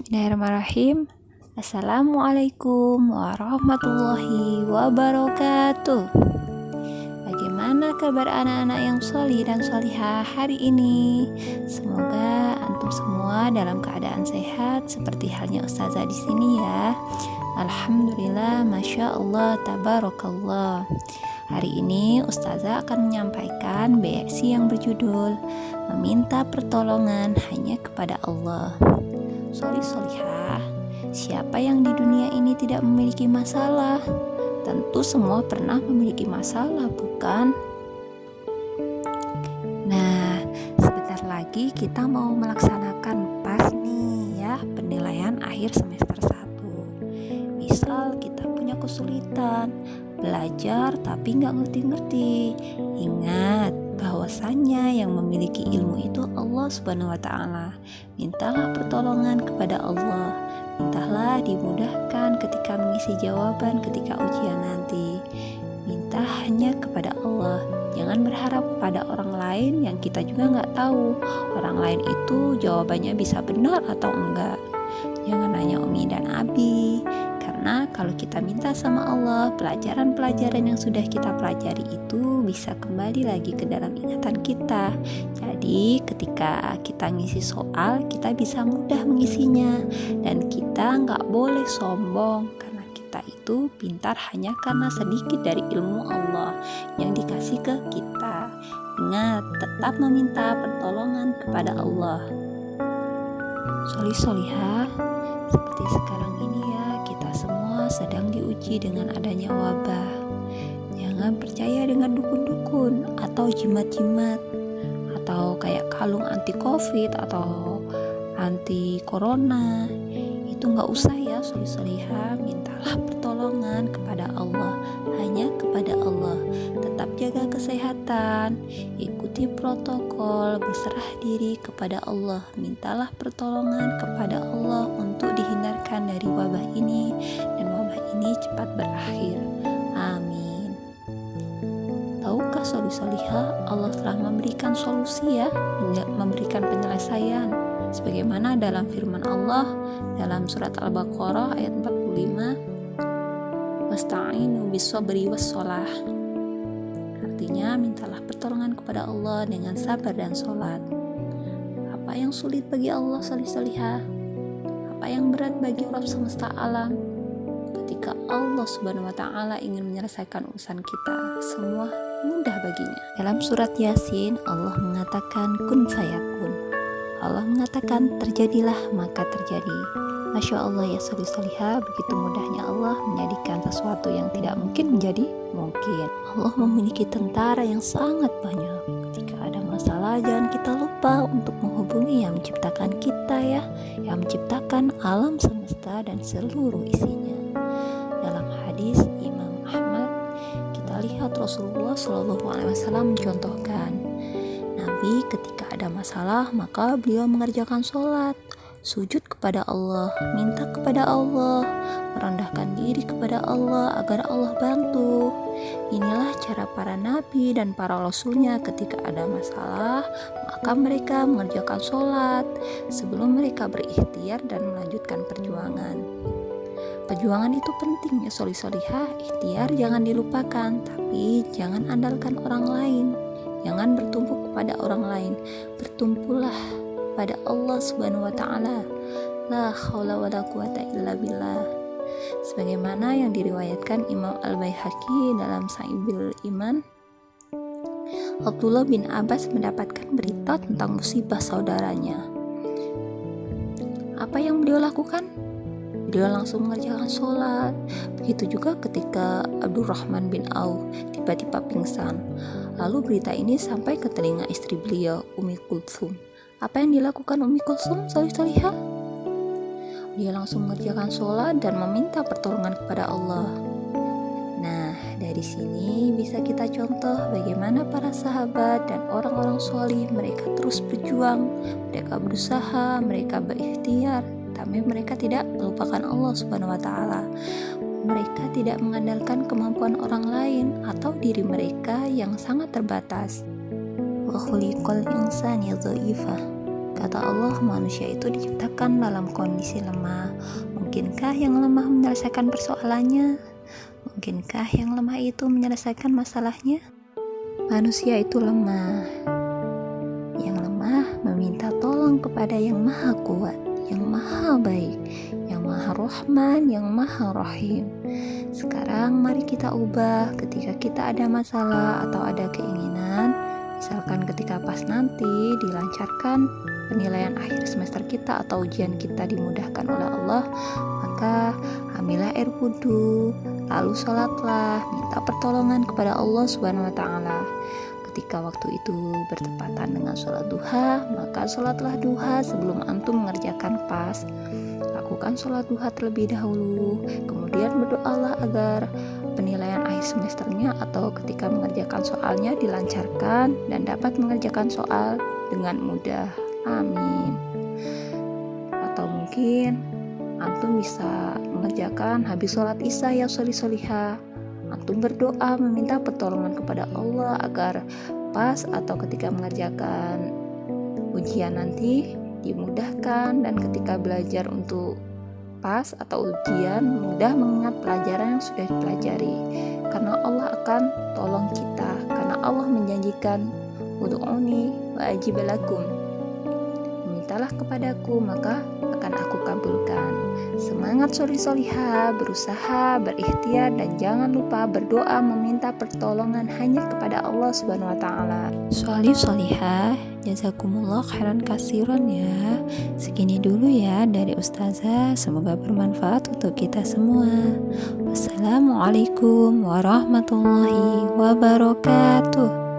Bismillahirrahmanirrahim. Assalamualaikum warahmatullahi wabarakatuh. Bagaimana kabar anak-anak yang sholih dan sholihah hari ini? Semoga antum semua dalam keadaan sehat seperti halnya ustazah di sini ya. Alhamdulillah, masya Allah, tabarakallah. Hari ini ustazah akan menyampaikan BXC yang berjudul Meminta Pertolongan Hanya Kepada Allah. Sholih-sholihah, siapa yang di dunia ini tidak memiliki masalah? Tentu semua pernah memiliki masalah, bukan? Nah, sebentar lagi kita mau melaksanakan PAS nih ya, penilaian akhir semester 1. Misal kita punya kesulitan belajar tapi nggak ngerti-ngerti, ingat bahwasannya yang memiliki ilmu itu Allah Subhanahu wa Ta'ala. Mintalah pertolongan kepada Allah, mintalah dimudahkan ketika mengisi jawaban ketika ujian nanti. Minta hanya kepada Allah, jangan berharap pada orang lain yang kita juga nggak tahu orang lain itu jawabannya bisa benar atau enggak. Jangan nanya Umi dan Abi, karena kalau kita minta sama Allah, pelajaran-pelajaran yang sudah kita pelajari itu bisa kembali lagi ke dalam ingatan kita. Jadi ketika kita ngisi soal, kita bisa mudah mengisinya. Dan kita nggak boleh sombong, karena kita itu pintar hanya karena sedikit dari ilmu Allah yang dikasih ke kita. Ingat, tetap meminta pertolongan kepada Allah. Sholih-sholihah, seperti sekarang ini ya, kita semua sedang diuji dengan adanya wabah. Jangan percaya dengan dukun-dukun atau jimat-jimat atau kayak kalung anti covid atau anti corona. Itu nggak usah ya, sholih-sholihah. Mintalah pertolongan kepada Allah, hanya kepada Allah. Tetap jaga kesehatan, ikuti protokol, berserah diri kepada Allah. Mintalah pertolongan kepada Allah untuk dihindarkan dari wabah ini, dan wabah ini cepat berakhir. Amin. Tahukah sholih-sholihah, Allah telah memberikan solusi ya, memberikan penyelesaian. Sebagaimana dalam firman Allah dalam surat Al-Baqarah ayat 45, wasta'inu bis-sabri was-shalah. Artinya, mintalah pertolongan kepada Allah dengan sabar dan sholat. Apa yang sulit bagi Allah, sholih-sholihah? Apa yang berat bagi Rabb semesta alam? Ketika Allah Subhanahu wa Ta'ala ingin menyelesaikan urusan kita, semua mudah baginya. Dalam surat Yasin, Allah mengatakan kun fayakun. Allah mengatakan terjadilah maka terjadi. Masya Allah ya sholih-sholihah, begitu mudahnya Allah menjadikan sesuatu yang tidak mungkin menjadi mungkin. Allah memiliki tentara yang sangat banyak. Ketika ada masalah, jangan kita lupa untuk menghubungi yang menciptakan kita ya, yang menciptakan alam semesta dan seluruh isinya. Dalam hadis Imam Ahmad, kita lihat Rasulullah SAW mencontohkan Nabi ketika ada masalah, maka beliau mengerjakan sholat, sujud kepada Allah, minta kepada Allah, merendahkan diri kepada Allah agar Allah bantu. Inilah cara para nabi dan para rasulnya ketika ada masalah, maka mereka mengerjakan sholat sebelum mereka berikhtiar dan melanjutkan perjuangan. Perjuangan itu penting ya sholih-sholihah, ikhtiar jangan dilupakan, tapi jangan andalkan orang lain. Jangan bertumpu kepada orang lain, bertumpulah pada Allah Subhanahu wa Ta'ala. La haula wala quwata illa billah. Sebagaimana yang diriwayatkan Imam Al-Baihaqi dalam Sa'ibul Iman, Abdullah bin Abbas mendapatkan berita tentang musibah saudaranya. Apa yang beliau lakukan? Beliau langsung mengerjakan sholat. Begitu juga ketika Abdurrahman bin Auf tiba-tiba pingsan. Lalu berita ini sampai ke telinga istri beliau, Ummi Kulthum. Apa yang dilakukan Ummi Kulthum, sholih-sholihah? Dia langsung mengerjakan sholat dan meminta pertolongan kepada Allah. Nah, dari sini bisa kita contoh bagaimana para sahabat dan orang-orang sholih, mereka terus berjuang, mereka berusaha, mereka berikhtiar, tapi mereka tidak melupakan Allah Subhanahu wa Ta'ala. Mereka tidak mengandalkan kemampuan orang lain atau diri mereka yang sangat terbatas. Wa khuliqal insani dha'ifa. Kata Allah, manusia itu diciptakan dalam kondisi lemah. Mungkinkah yang lemah menyelesaikan persoalannya? Mungkinkah yang lemah itu menyelesaikan masalahnya? Manusia itu lemah. Yang lemah meminta tolong kepada yang maha kuat, yang maha baik, yang maha rahman, yang maha rahim. Sekarang mari kita ubah ketika kita ada masalah atau ada keinginan. Misalkan ketika pas nanti dilancarkan penilaian akhir semester kita atau ujian kita dimudahkan oleh Allah, maka ambillah air wudhu, lalu sholatlah, minta pertolongan kepada Allah Subhanahu wa Ta'ala. Ketika waktu itu bertepatan dengan sholat duha, maka sholatlah duha sebelum antum mengerjakan pas. Lakukan sholat duha terlebih dahulu, kemudian berdoalah agar penilaian akhir semesternya atau ketika mengerjakan soalnya dilancarkan dan dapat mengerjakan soal dengan mudah. Amin. Atau mungkin antum bisa mengerjakan habis sholat isya ya sholih-sholihah. Antum berdoa meminta pertolongan kepada Allah agar pas atau ketika mengerjakan ujian nanti dimudahkan, dan ketika belajar untuk pas atau ujian mudah mengingat pelajaran yang sudah dipelajari, karena Allah akan tolong kita, karena Allah menjanjikan ud'uni wa ajib lakum, mintalah kepadaku maka akan aku kabulkan. Semangat sholih-sholihah, berusaha, berikhtiar, dan jangan lupa berdoa meminta pertolongan hanya kepada Allah Subhanahu wa Ta'ala. Sholih-sholihah, jazakumullah khairan kasiran ya. Segini dulu ya dari Ustazah, semoga bermanfaat untuk kita semua. Wassalamualaikum warahmatullahi wabarakatuh.